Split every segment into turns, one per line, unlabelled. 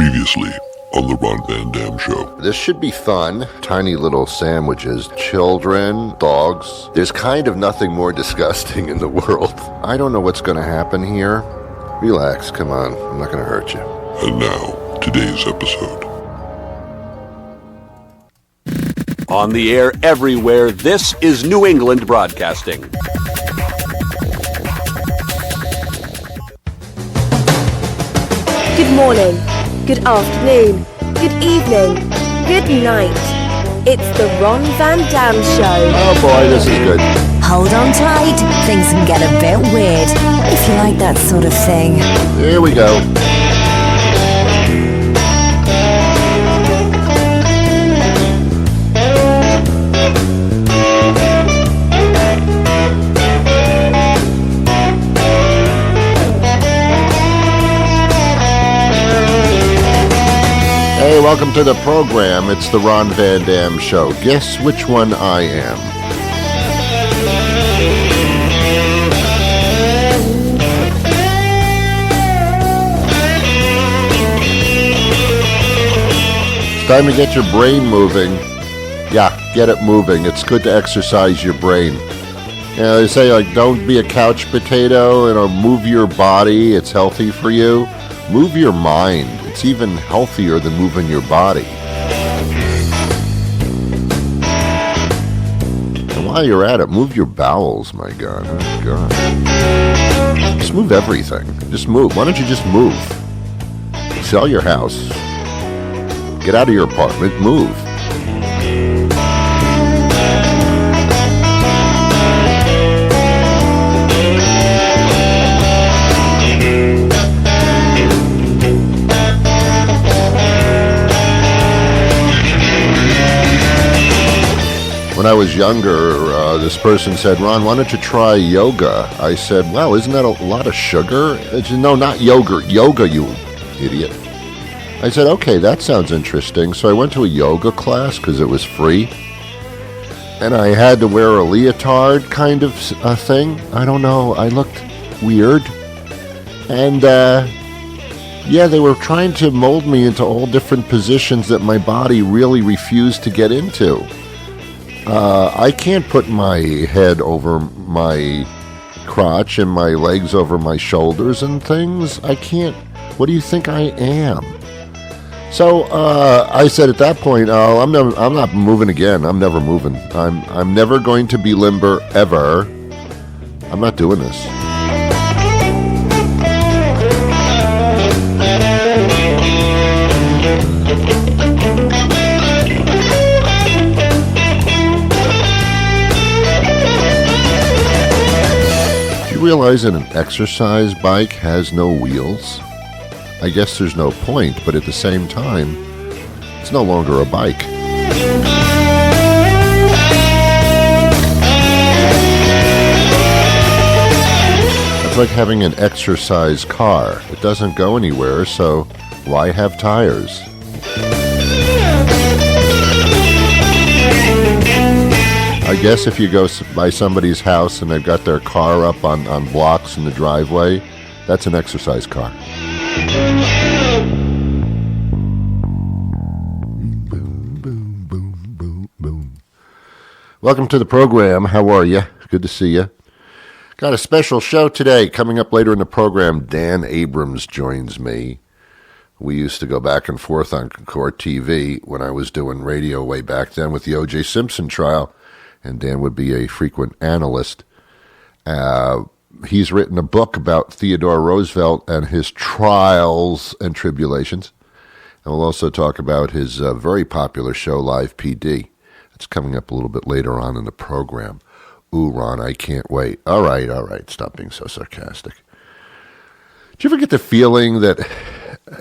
Previously on the Ron Van Dam Show.
This should be fun. Tiny little sandwiches, children, dogs. There's kind of nothing more disgusting in the world. I don't know what's going to happen here. Relax, come on. I'm not going to hurt you.
And now, today's episode.
On the air everywhere, this is New England Broadcasting.
Good morning, good afternoon, good evening, good night. It's the Ron Van Dam Show.
Oh boy, this is good.
Hold on tight, things can get a bit weird, if you like that sort of thing.
Here we go. Hey, welcome to the program. It's the Ron Van Dam Show. Guess which one I am. It's time to get your brain moving. Yeah, get it moving. It's good to exercise your brain. You know, they say, like, don't be a couch potato, move your body. It's healthy for you. Move your mind. It's even healthier than moving your body. And while you're at it, move your bowels, my God. Oh, God. Just move everything. Just move. Why don't you just move? Sell your house. Get out of your apartment. Move. When I was younger, this person said, Ron, why don't you try yoga? I said, wow, isn't that a lot of sugar? They said, no, not yogurt. Yoga, you idiot. I said, okay, that sounds interesting. So I went to a yoga class because it was free. And I had to wear a leotard kind of thing. I don't know. I looked weird. And, yeah, they were trying to mold me into all different positions that my body really refused to get into. I can't put my head over my crotch and my legs over my shoulders and things. I can't. What do you think I am? So I said at that point, oh, I'm not moving again. I'm never moving. I'm never going to be limber ever. I'm not doing this. Realize that an exercise bike has no wheels? I guess there's no point, but at the same time, it's no longer a bike. It's like having an exercise car. It doesn't go anywhere, so why have tires? I guess if you go by somebody's house and they've got their car up on blocks in the driveway, that's an exercise car. Boom, boom, boom, boom, boom. Welcome to the program. How are you? Good to see you. Got a special show today. Coming up later in the program, Dan Abrams joins me. We used to go back and forth on Court TV when I was doing radio way back then with the O.J. Simpson trial. And Dan would be a frequent analyst. He's written a book about Theodore Roosevelt and his trials and tribulations. And we'll also talk about his very popular show, Live PD. It's coming up a little bit later on in the program. Ooh, Ron, I can't wait. All right. Stop being so sarcastic. Do you ever get the feeling that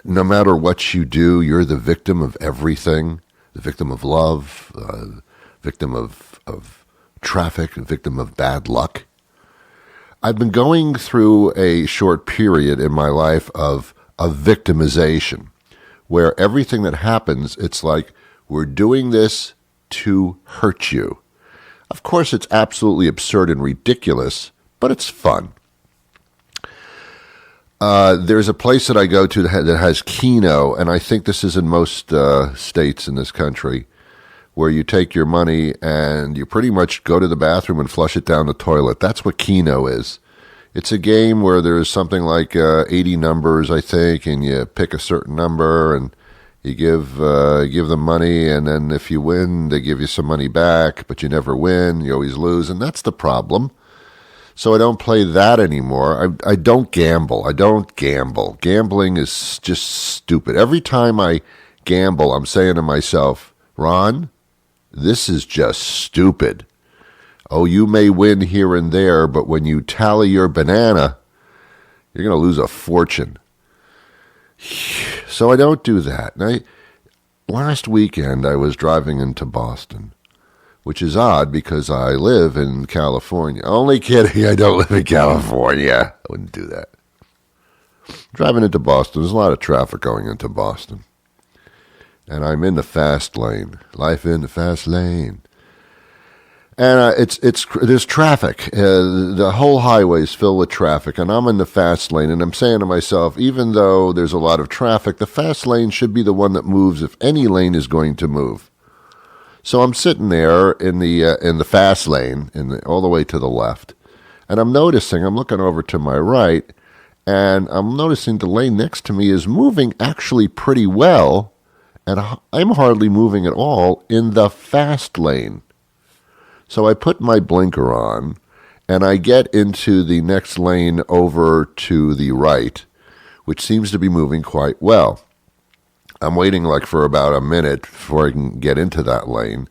no matter what you do, you're the victim of everything? The victim of love, victim of traffic, a victim of bad luck. I've been going through a short period in my life of victimization, where everything that happens, it's like, we're doing this to hurt you. Of course, it's absolutely absurd and ridiculous, but it's fun. There's a place that I go to that has Keno, and I think this is in most states in this country, where you take your money and you pretty much go to the bathroom and flush it down the toilet. That's what Keno is. It's a game where there's something like 80 numbers, I think, and you pick a certain number and you give them money, and then if you win, they give you some money back, but you never win. You always lose, and that's the problem. So I don't play that anymore. I don't gamble. Gambling is just stupid. Every time I gamble, I'm saying to myself, Ron, this is just stupid. Oh, you may win here and there, but when you tally your banana, you're going to lose a fortune. So I don't do that. Last weekend, I was driving into Boston, which is odd because I live in California. Only kidding, I don't live in California. I wouldn't do that. Driving into Boston, there's a lot of traffic going into Boston. And I'm in the fast lane. Life in the fast lane. And there's traffic. The whole highway is filled with traffic, and I'm in the fast lane, and I'm saying to myself, even though there's a lot of traffic, the fast lane should be the one that moves if any lane is going to move. So I'm sitting there in the fast lane, all the way to the left, and I'm looking over to my right, and I'm noticing the lane next to me is moving actually pretty well, and I'm hardly moving at all in the fast lane. So I put my blinker on, and I get into the next lane over to the right, which seems to be moving quite well. I'm waiting for about a minute before I can get into that lane.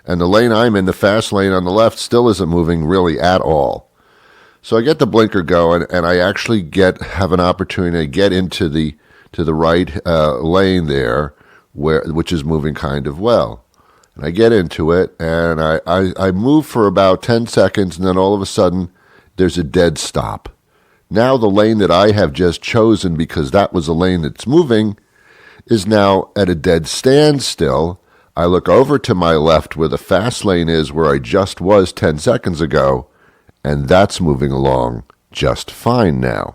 And the lane I'm in, the fast lane on the left, still isn't moving really at all. So I get the blinker going, and I actually have an opportunity to get into the right lane there, which is moving kind of well. And I get into it, and I move for about 10 seconds, and then all of a sudden, there's a dead stop. Now the lane that I have just chosen, because that was a lane that's moving, is now at a dead standstill. I look over to my left where the fast lane is, where I just was 10 seconds ago, and that's moving along just fine now.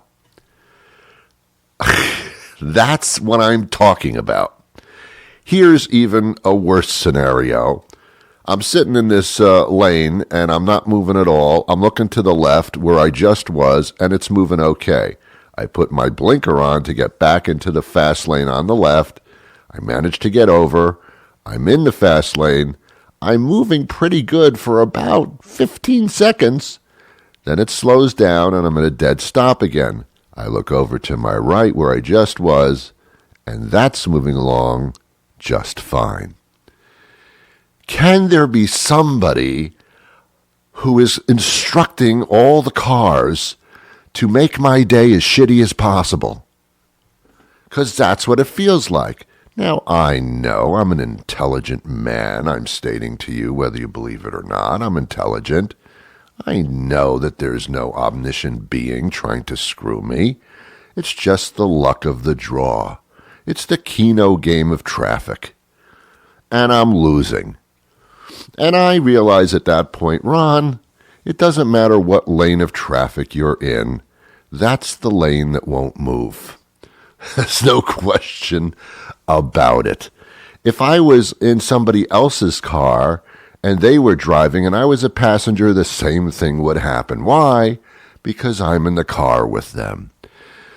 That's what I'm talking about. Here's even a worse scenario. I'm sitting in this lane, and I'm not moving at all. I'm looking to the left where I just was, and it's moving okay. I put my blinker on to get back into the fast lane on the left. I managed to get over. I'm in the fast lane. I'm moving pretty good for about 15 seconds. Then it slows down, and I'm at a dead stop again. I look over to my right where I just was, and that's moving along just fine. Can there be somebody who is instructing all the cars to make my day as shitty as possible? Because that's what it feels like. Now, I know I'm an intelligent man. I'm stating to you, whether you believe it or not, I'm intelligent. I know that there's no omniscient being trying to screw me. It's just the luck of the draw. It's the Keno game of traffic. And I'm losing. And I realize at that point, Ron, it doesn't matter what lane of traffic you're in. That's the lane that won't move. There's no question about it. If I was in somebody else's car and they were driving and I was a passenger, the same thing would happen. Why? Because I'm in the car with them.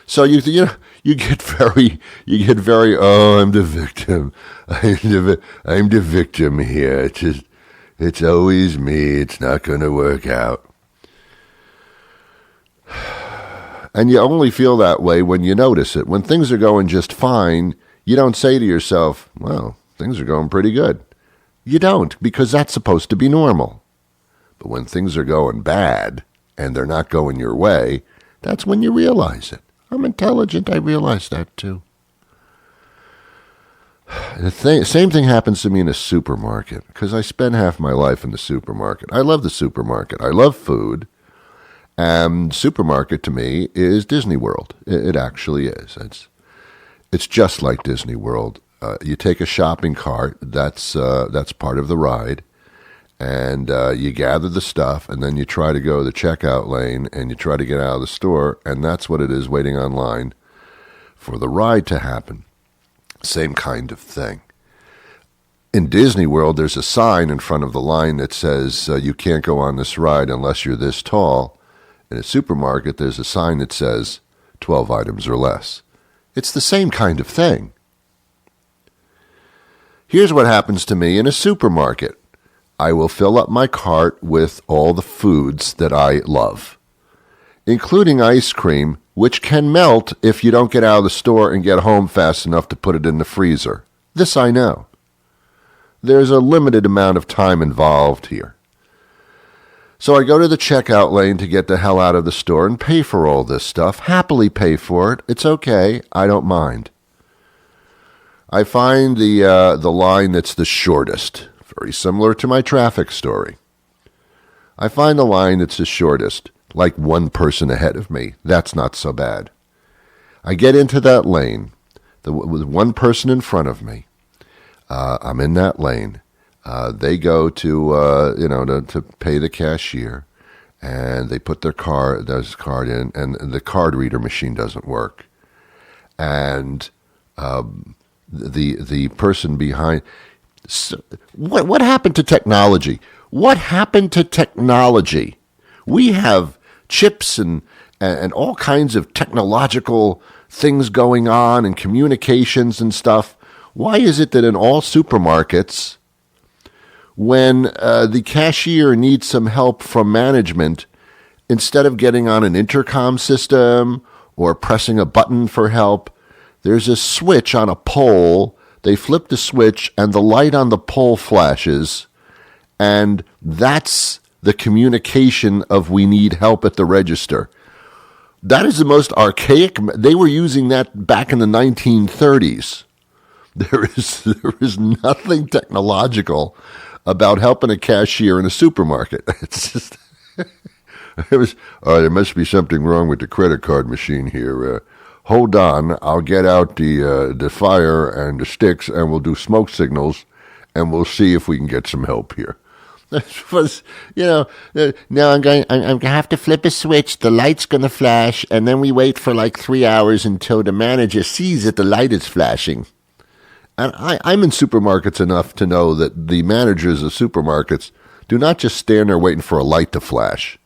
So you get very, oh, I'm the victim. I'm the victim here. It's always me. It's not going to work out. And you only feel that way when you notice it. When things are going just fine, you don't say to yourself, well, things are going pretty good. You don't, because that's supposed to be normal. But when things are going bad and they're not going your way, that's when you realize it. I'm intelligent. I realize that too. Same thing happens to me in a supermarket, because I spend half my life in the supermarket. I love the supermarket. I love food. And supermarket to me is Disney World. It actually is. It's just like Disney World. You take a shopping cart. That's part of the ride. and you gather the stuff, and then you try to go to the checkout lane, and you try to get out of the store, and that's what it is, waiting online for the ride to happen. Same kind of thing. In Disney World, there's a sign in front of the line that says you can't go on this ride unless you're this tall. In a supermarket, there's a sign that says 12 items or less. It's the same kind of thing. Here's what happens to me in a supermarket. I will fill up my cart with all the foods that I love, including ice cream, which can melt if you don't get out of the store and get home fast enough to put it in the freezer. This I know. There's a limited amount of time involved here. So I go to the checkout lane to get the hell out of the store and pay for all this stuff. Happily pay for it. It's okay. I don't mind. I find the line that's the shortest. Very similar to my traffic story. I find the line that's the shortest, like one person ahead of me. That's not so bad. I get into that lane with one person in front of me. I'm in that lane. They go to pay the cashier, and they put their card in, and the card reader machine doesn't work. And the person behind. So what happened to technology? What happened to technology? We have chips and all kinds of technological things going on and communications and stuff. Why is it that in all supermarkets, when the cashier needs some help from management, instead of getting on an intercom system or pressing a button for help, there's a switch on a pole. They flip the switch and the light on the pole flashes, and that's the communication of we need help at the register. That is the most archaic. They were using that back in the 1930s. There is nothing technological about helping a cashier in a supermarket. It's just there must be something wrong with the credit card machine here. Hold on, I'll get out the fire and the sticks, and we'll do smoke signals, and we'll see if we can get some help here. Now I'm going to have to flip a switch. The light's going to flash, and then we wait for like 3 hours until the manager sees that the light is flashing. And I'm in supermarkets enough to know that the managers of supermarkets do not just stand there waiting for a light to flash.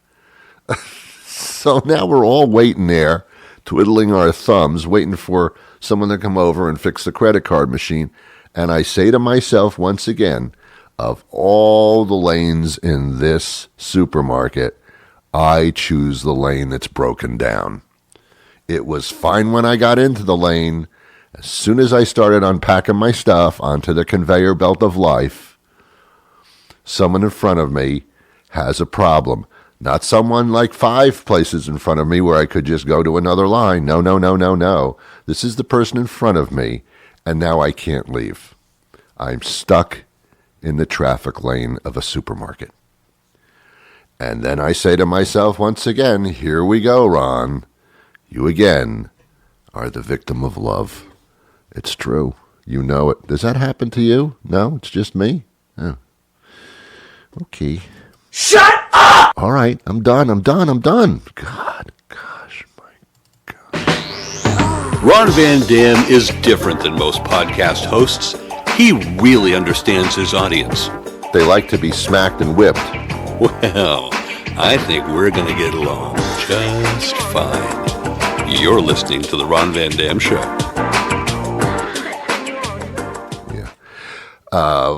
So now we're all waiting there, twiddling our thumbs, waiting for someone to come over and fix the credit card machine. And I say to myself once again, of all the lanes in this supermarket, I choose the lane that's broken down. It was fine when I got into the lane. As soon as I started unpacking my stuff onto the conveyor belt of life, someone in front of me has a problem. Not someone like 5 places in front of me where I could just go to another line. No. This is the person in front of me, and now I can't leave. I'm stuck in the traffic lane of a supermarket. And then I say to myself once again, here we go, Ron. You again are the victim of love. It's true. You know it. Does that happen to you? No, it's just me? Oh. Okay.
Shut up!
All right, I'm done. Gosh, my God.
Ron Van Dam is different than most podcast hosts. He really understands his audience.
They like to be smacked and whipped.
Well, I think we're going to get along just fine. You're listening to The Ron Van Dam Show.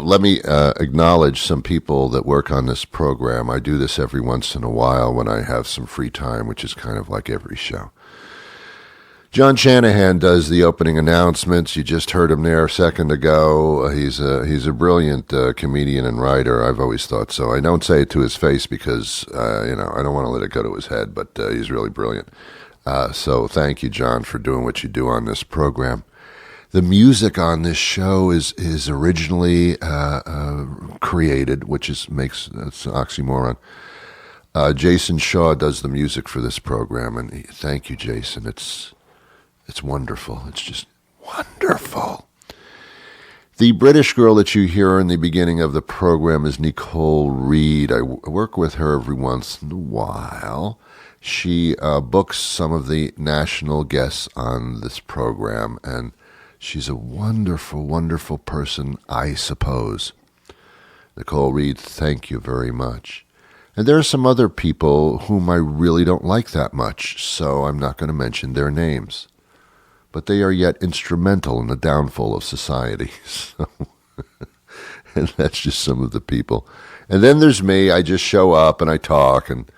Let me acknowledge some people that work on this program. I do this every once in a while when I have some free time, which is kind of like every show. John Shanahan does the opening announcements. You just heard him there a second ago. He's a brilliant comedian and writer. I've always thought so. I don't say it to his face because I don't want to let it go to his head, but he's really brilliant. So thank you, John, for doing what you do on this program. The music on this show is originally created, which makes it's an oxymoron. Jason Shaw does the music for this program, and thank you, Jason. It's wonderful. It's just wonderful. The British girl that you hear in the beginning of the program is Nicole Reed. I work with her every once in a while. She books some of the national guests on this program, and she's a wonderful, wonderful person, I suppose. Nicole Reed, thank you very much. And there are some other people whom I really don't like that much, so I'm not going to mention their names. But they are yet instrumental in the downfall of society. So, and that's just some of the people. And then there's me. I just show up and I talk, and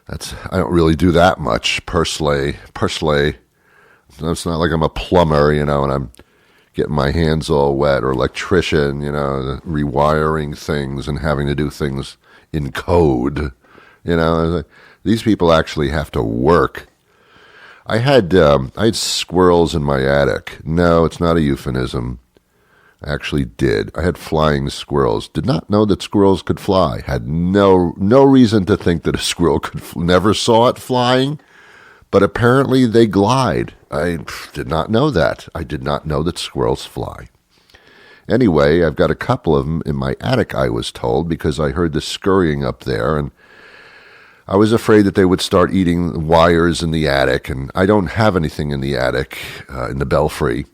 I don't really do that much personally. It's not like I'm a plumber, and I'm getting my hands all wet, or electrician, rewiring things and having to do things in code. These people actually have to work. I had squirrels in my attic. No, it's not a euphemism. I actually did. I had flying squirrels. Did not know that squirrels could fly. Had no reason to think that a squirrel could. Never saw it flying, but apparently they glide. I did not know that. I did not know that squirrels fly. Anyway, I've got a couple of them in my attic, I was told, because I heard the scurrying up there, and I was afraid that they would start eating wires in the attic, and I don't have anything in the attic, in the belfry.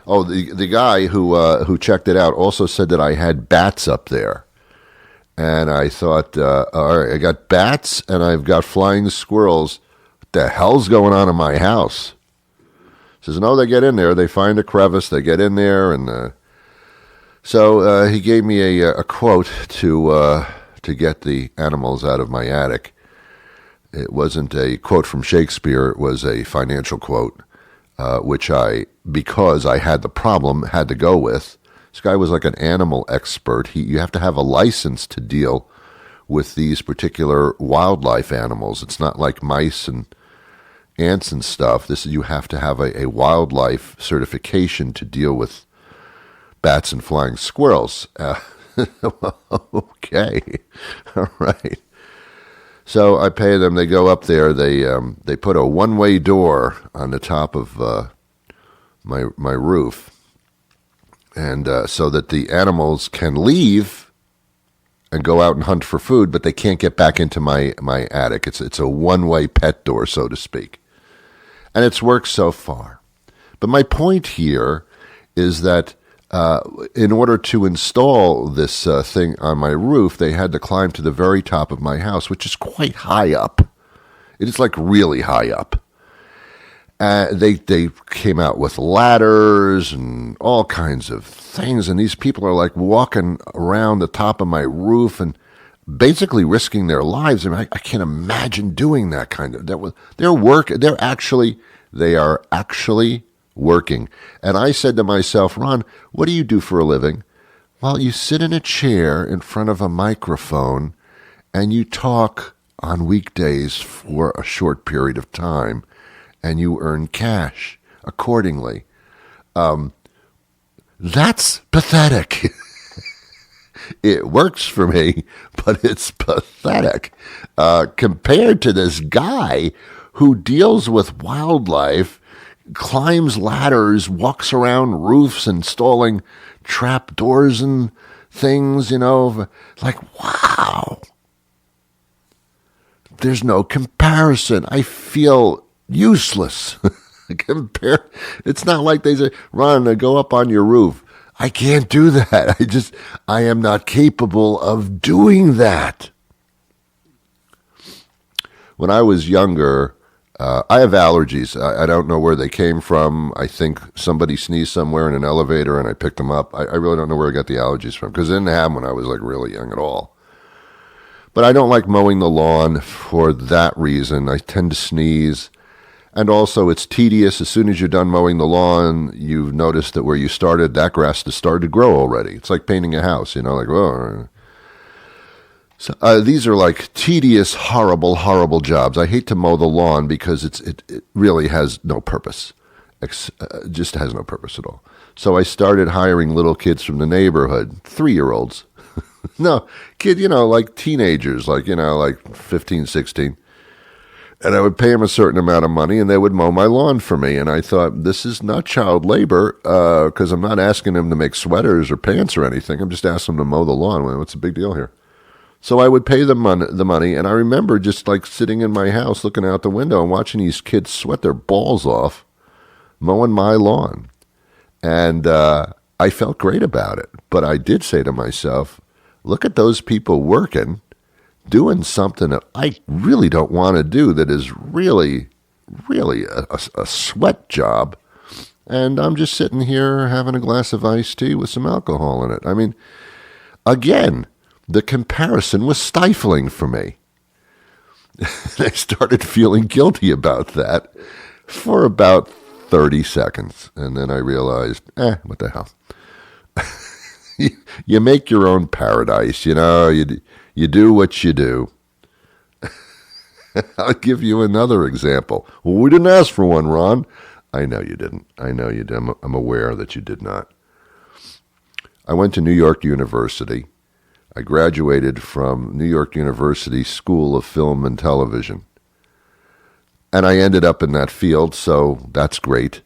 Oh, the guy who checked it out also said that I had bats up there. And I thought, all right, I got bats and I've got flying squirrels. What the hell's going on in my house? He says, no, they get in there. They find a crevice. They get in there. And so he gave me a quote to get the animals out of my attic. It wasn't a quote from Shakespeare. It was a financial quote, which because I had the problem, had to go with. This guy was like an animal expert. You have to have a license to deal with these particular wildlife animals. It's not like mice and ants and stuff. You have to have a wildlife certification to deal with bats and flying squirrels. Okay, all right. So I pay them. They go up there. They put a one-way door on the top of my roof, and so that the animals can leave and go out and hunt for food, but they can't get back into my attic. It's a one-way pet door, so to speak, and it's worked so far. But my point here is that in order to install this thing on my roof, they had to climb to the very top of my house, which is quite high up. It is like really high up. They came out with ladders and all kinds of things, and these people are like walking around the top of my roof and basically risking their lives. I mean, I can't imagine doing that kind of. They are actually working. And I said to myself, Ron, what do you do for a living? Well, you sit in a chair in front of a microphone and you talk on weekdays for a short period of time and you earn cash accordingly. That's pathetic. It works for me, but it's pathetic compared to this guy who deals with wildlife, climbs ladders, walks around roofs, installing trap doors and things, like, wow. There's no comparison. I feel useless. It's not like they say, Ron, go up on your roof. I can't do that. I am not capable of doing that. When I was younger, I have allergies. I don't know where they came from. I think somebody sneezed somewhere in an elevator and I picked them up. I really don't know where I got the allergies from because I didn't have them when I was like really young at all. But I don't like mowing the lawn for that reason. I tend to sneeze. And also it's tedious. As soon as you're done mowing the lawn, you've noticed that where you started, that grass has started to grow already. It's like painting a house, like, oh. So, these are like tedious, horrible, horrible jobs. I hate to mow the lawn because it really has no purpose. Just has no purpose at all. So I started hiring little kids from the neighborhood, 3-year-olds. No, kid, like teenagers, like 15, 16. And I would pay them a certain amount of money, and they would mow my lawn for me. And I thought, this is not child labor, because I'm not asking them to make sweaters or pants or anything. I'm just asking them to mow the lawn. Well, what's the big deal here? So I would pay them the money, and I remember just like sitting in my house looking out the window and watching these kids sweat their balls off mowing my lawn. And I felt great about it. But I did say to myself, look at those people working, doing something that I really don't want to do, that is really, really a sweat job. And I'm just sitting here having a glass of iced tea with some alcohol in it. I mean, again, the comparison was stifling for me. I started feeling guilty about that for about 30 seconds. And then I realized, what the hell? You make your own paradise, you know, you do what you do. I'll give you another example. Well, we didn't ask for one, Ron. I know you didn't. I know you did. I'm aware that you did not. I went to New York University. I graduated from New York University School of Film and Television. And I ended up in that field, so that's great.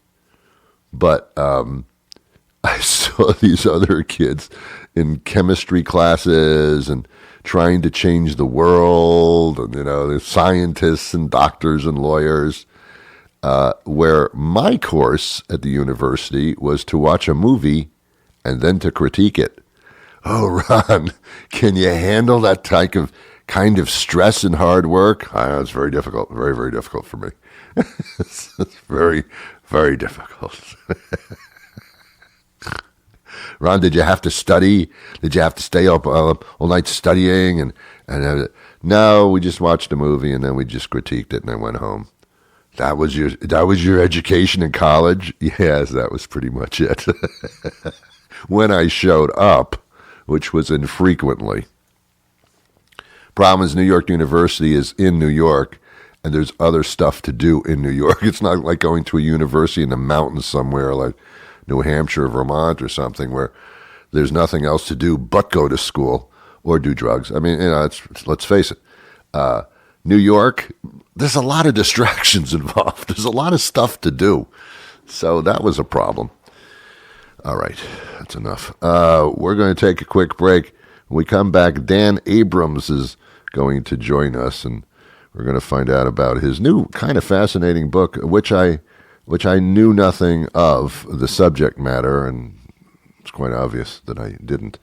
But I saw these other kids in chemistry classes and trying to change the world, and, you know, the scientists and doctors and lawyers, where my course at the university was to watch a movie and then to critique it. Oh, Ron, can you handle that kind of stress and hard work? I know it's very difficult, very, very difficult for me. It's very, very difficult. Ron, did you have to study? Did you have to stay up all night studying? And no, we just watched a movie and then we just critiqued it and I went home. That was your education in college? Yes, that was pretty much it. When I showed up, which was infrequently. Problem is, New York University is in New York, and there's other stuff to do in New York. It's not like going to a university in the mountains somewhere like New Hampshire or Vermont or something where there's nothing else to do but go to school or do drugs. I mean, you know, let's face it. New York, there's a lot of distractions involved. There's a lot of stuff to do. So that was a problem. All right, that's enough. We're going to take a quick break. When we come back, Dan Abrams is going to join us, and we're going to find out about his new kind of fascinating book, which I knew nothing of the subject matter, and it's quite obvious that I didn't.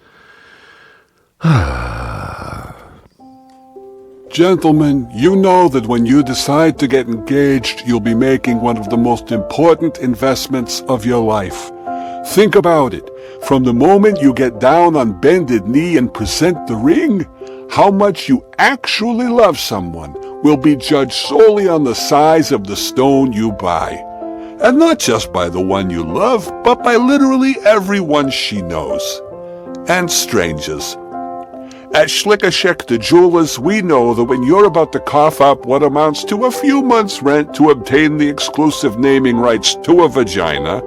Gentlemen, you know that when you decide to get engaged, you'll be making one of the most important investments of your life. Think about it. From the moment you get down on bended knee and present the ring, how much you actually love someone will be judged solely on the size of the stone you buy. And not just by the one you love, but by literally everyone she knows. And strangers. At Schlickashek the Jewelers, we know that when you're about to cough up what amounts to a few months' rent to obtain the exclusive naming rights to a vagina,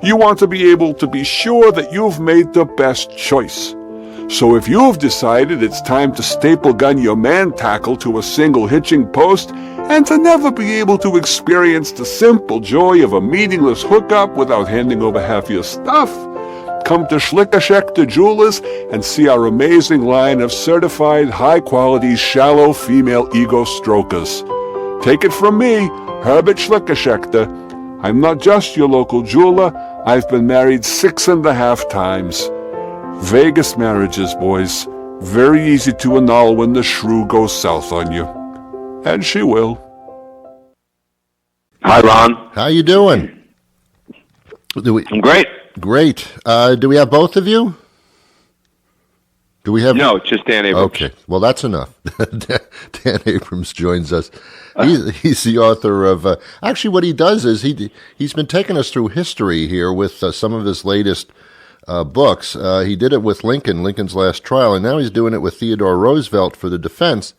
you want to be able to be sure that you've made the best choice. So if you've decided it's time to staple gun your man tackle to a single hitching post and to never be able to experience the simple joy of a meaningless hookup without handing over half your stuff, come to Schlickashek the Jewelers and see our amazing line of certified high-quality shallow female ego strokers. Take it from me, Herbert Schlickashek. I'm not just your local jeweler, I've been married 6.5 times. Vegas marriages, boys. Very easy to annul when the shrew goes south on you. And she will.
Hi, Ron.
How you doing?
I'm great.
Great. Do we have both of you? Do we have?
No, just Dan Abrams.
Okay, well, that's enough. Dan Abrams joins us. He's the author of. Actually, what he does is he's been taking us through history here with some of his latest books. He did it with Lincoln's Last Trial, and now he's doing it with Theodore Roosevelt for the defense.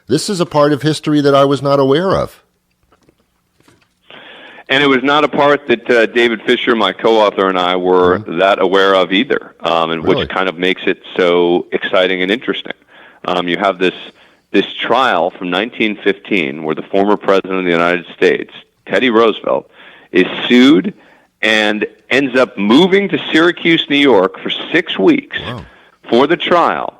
This is a part of history that I was not aware of.
And it was not a part that David Fisher, my co-author, and I were that aware of either, and really? Which kind of makes it so exciting and interesting. You have this this trial from 1915 where the former president of the United States, Teddy Roosevelt, is sued and ends up moving to Syracuse, New York for 6 weeks for the trial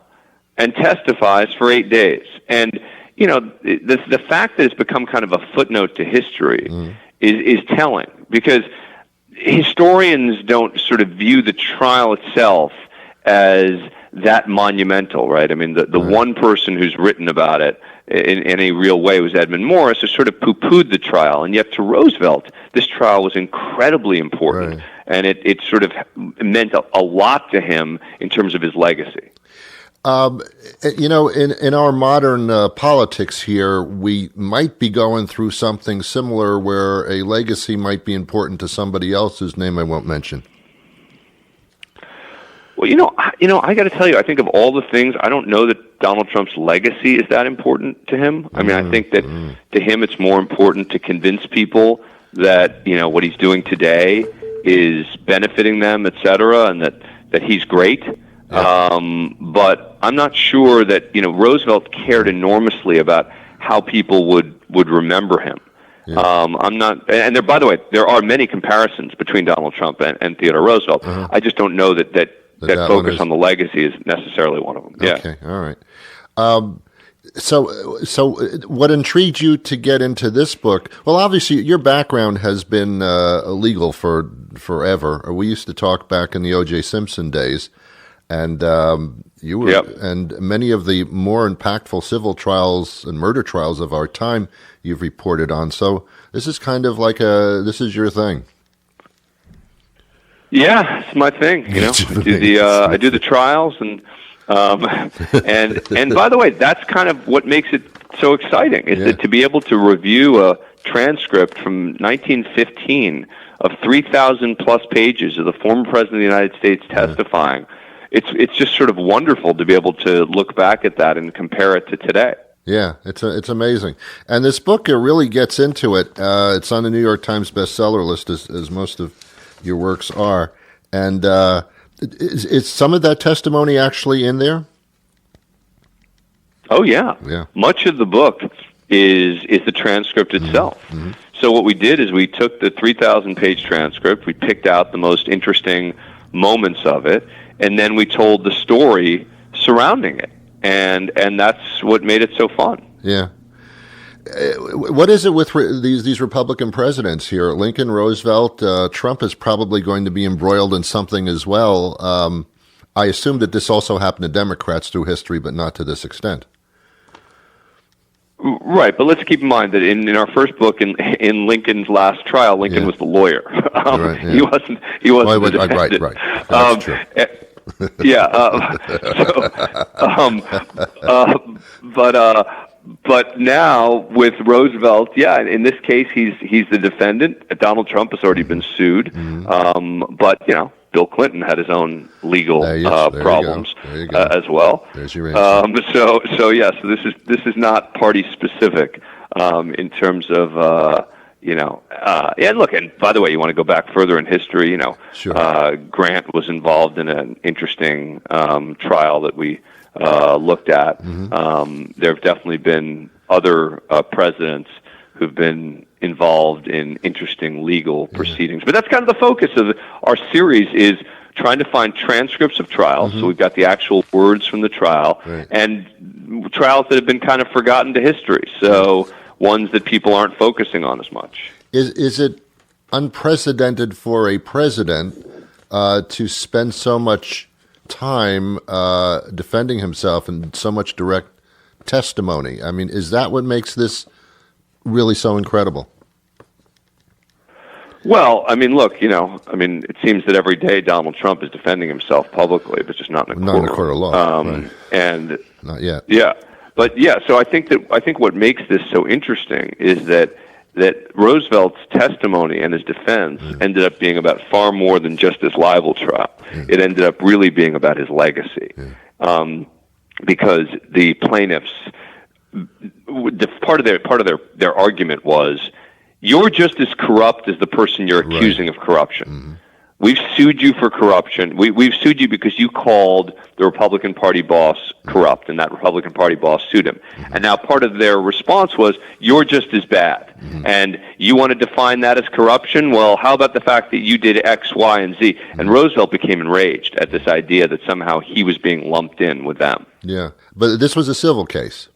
and testifies for 8 days. And, you know, the fact that it's become kind of a footnote to history is telling, because historians don't sort of view the trial itself as that monumental, right? I mean, the one person who's written about it in any real way was Edmund Morris, who sort of poo-pooed the trial. And yet to Roosevelt, this trial was incredibly important. Right. And it sort of meant a lot to him in terms of his legacy.
You know, in our modern politics here, we might be going through something similar where a legacy might be important to somebody else whose name I won't mention.
Well, you know, I got to tell you, I think of all the things, I don't know that Donald Trump's legacy is that important to him. I mean, I think that to him it's more important to convince people that, you know, what he's doing today is benefiting them, et cetera, and that he's great. But I'm not sure that, you know, Roosevelt cared enormously about how people would remember him. Yeah. I'm not, and there, by the way, there are many comparisons between Donald Trump and Theodore Roosevelt. I just don't know that focus on the legacy is necessarily one of them. Yeah. Okay,
all right. So what intrigued you to get into this book? Well, obviously, your background has been legal for forever. We used to talk back in the O.J. Simpson days, and you were, and many of the more impactful civil trials and murder trials of our time you've reported on. So this is kind of like this is your thing. Yeah,
it's my thing. You know, I do the trials, and by the way, that's kind of what makes it so exciting, is that to be able to review a transcript from 1915 of 3,000 plus pages of the former president of the United States testifying. It's just sort of wonderful to be able to look back at that and compare it to today.
Yeah, it's amazing. And this book, it really gets into it. It's on the New York Times bestseller list, as most of your works are. And is some of that testimony actually in there?
Oh, yeah. Much of the book is the transcript itself. So what we did is we took the 3,000-page transcript, we picked out the most interesting moments of it, and then we told the story surrounding it. And that's what made it so fun. Yeah.
What is it with these Republican presidents here? Lincoln, Roosevelt, Trump is probably going to be embroiled in something as well. I assume that this also happened to Democrats through history, but not to this extent.
Right, but let's keep in mind that in our first book, in Lincoln's last trial, Lincoln was the lawyer. He wasn't the defendant.
Right. That's true.
But now with Roosevelt, in this case, he's the defendant. Donald Trump has already been sued. But you know, Bill Clinton had his own legal problems as well.
There's your answer.
So this is not party specific in terms of. And look, and by the way, you want to go back further in history, you know, Grant was involved in an interesting trial that we looked at. There have definitely been other presidents who've been involved in interesting legal proceedings. But that's kind of the focus of our series, is trying to find transcripts of trials. So we've got the actual words from the trial, and trials that have been kind of forgotten to history. So ones that people aren't focusing on as much.
Is it unprecedented for a president to spend so much time defending himself and so much direct testimony? I mean, is that what makes this really so incredible?
Well, I mean, look, it seems that every day Donald Trump is defending himself publicly, but just not in a court of law. And
not yet.
Yeah. But so I think what makes this so interesting is that Roosevelt's testimony and his defense ended up being about far more than just his libel trial. It ended up really being about his legacy, because the plaintiffs, part of their argument was, you're just as corrupt as the person you're accusing of corruption. We've sued you for corruption. We've sued you because you called the Republican Party boss corrupt, and that Republican Party boss sued him. And now part of their response was, you're just as bad. And you want to define that as corruption? Well, how about the fact that you did X, Y, and Z? And Roosevelt became enraged at this idea that somehow he was being lumped in with them.
Yeah, but this was a civil case.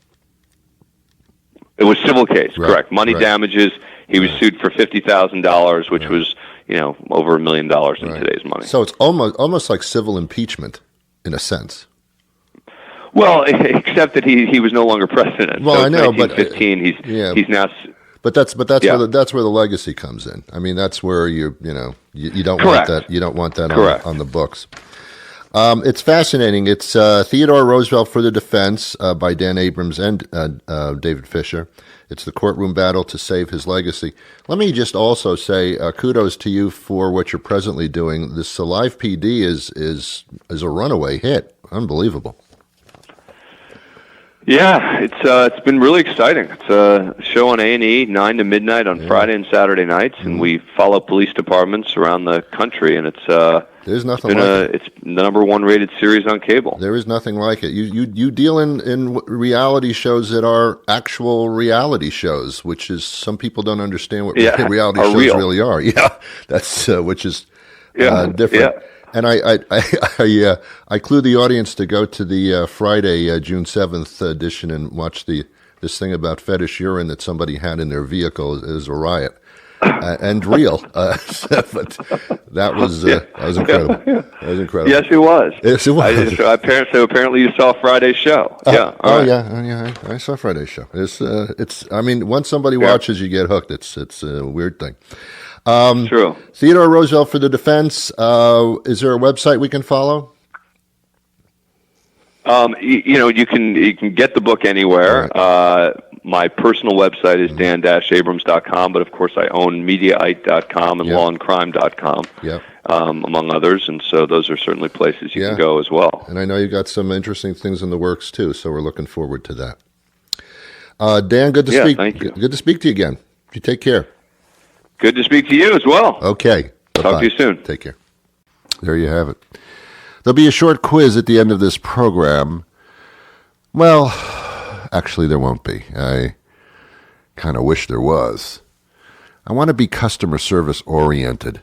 It was civil case,
Right,
correct. Money
right.
damages. He was sued for $50,000, which was, over $1 million in
Right.
today's money.
So it's almost like civil impeachment, in a sense.
Well, except that he was no longer president.
Well,
so
I know, but
1915, he's now.
But that's
Yeah.
where the legacy comes in. I mean, that's where you don't
Correct.
want that. You don't want that
Correct.
on the books. It's fascinating. It's Theodore Roosevelt for the Defense by Dan Abrams and David Fisher. It's the courtroom battle to save his legacy. Let me just also say kudos to you for what you're presently doing. This Live PD is a runaway hit. Unbelievable.
Yeah, it's been really exciting. It's a show on A&E 9 to midnight on Friday and Saturday nights, and we follow police departments around the country. And
There's nothing like it.
It's the number one rated series on cable.
There is nothing like it. You deal in reality shows that are actual reality shows, which is some people don't understand what reality shows
real.
really are. Yeah, that's which is different.
Yeah.
And I clue the audience to go to the Friday, June 7th edition and watch this thing about fetish urine that somebody had in their vehicle is a riot. And real, but that was incredible. That was incredible.
Yes, it was.
Yes, it was.
Apparently, you saw Friday's show. Yeah.
Oh,
all right.
yeah. I saw Friday's show. It's. I mean, once somebody watches, you get hooked. It's a weird thing.
True.
Theodore Roosevelt for the Defense. Is there a website we can follow?
You can get the book anywhere.
Right.
My personal website is dan-abrams.com, but of course I own mediaite.com and lawandcrime.com, among others, and so those are certainly places you can go as well.
And I know you got some interesting things in the works too, so we're looking forward to that. Dan, good to speak.
Thank you.
Good to speak to you again. You take care.
Good to speak to you as well.
Okay. Bye-bye.
Talk to you soon.
Take care. There you have it. There'll be a short quiz at the end of this program. Well, actually, there won't be. I kind of wish there was. I want to be customer service oriented.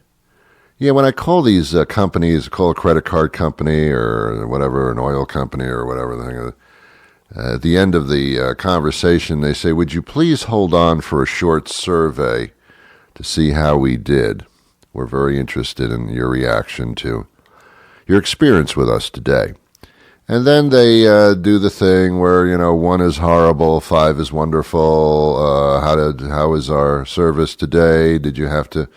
Yeah, when I call these companies, call a credit card company or whatever, an oil company or whatever the thing, at the end of the conversation, they say, "Would you please hold on for a short survey to see how we did? We're very interested in your reaction to your experience with us today." And then they do the thing where, 1 is horrible, 5 is wonderful. How was our service today? Did you have to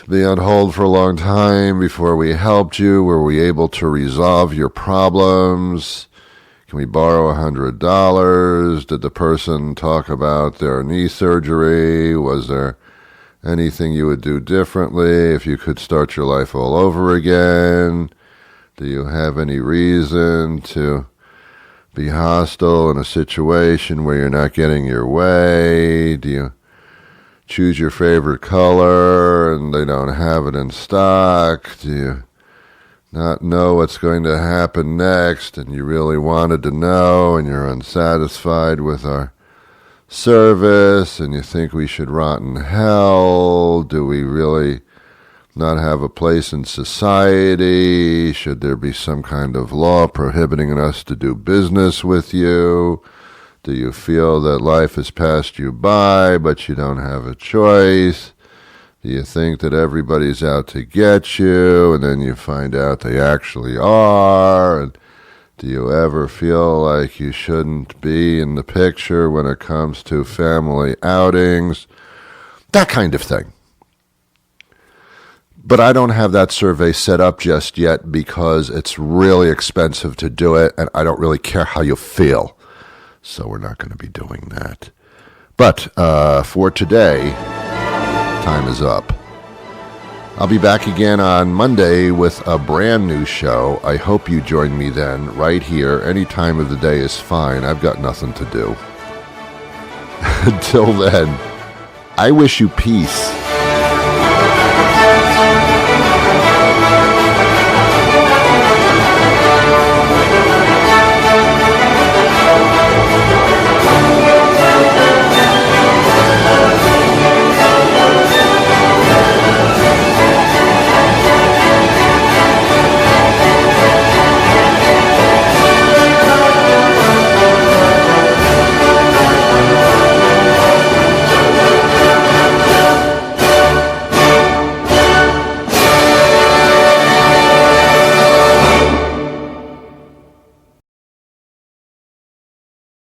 be on hold for a long time before we helped you? Were we able to resolve your problems? Can we borrow $100? Did the person talk about their knee surgery? Was there anything you would do differently if you could start your life all over again? Do you have any reason to be hostile in a situation where you're not getting your way? Do you choose your favorite color and they don't have it in stock? Do you not know what's going to happen next and you really wanted to know and you're unsatisfied with our service and you think we should rot in hell? Do we really not have a place in society? Should there be some kind of law prohibiting us to do business with you? Do you feel that life has passed you by, but you don't have a choice? Do you think that everybody's out to get you, and then you find out they actually are? And do you ever feel like you shouldn't be in the picture when it comes to family outings? That kind of thing. But I don't have that survey set up just yet because it's really expensive to do it, and I don't really care how you feel. So we're not going to be doing that. But for today, time is up. I'll be back again on Monday with a brand new show. I hope you join me then, right here. Any time of the day is fine. I've got nothing to do. Until then, I wish you peace.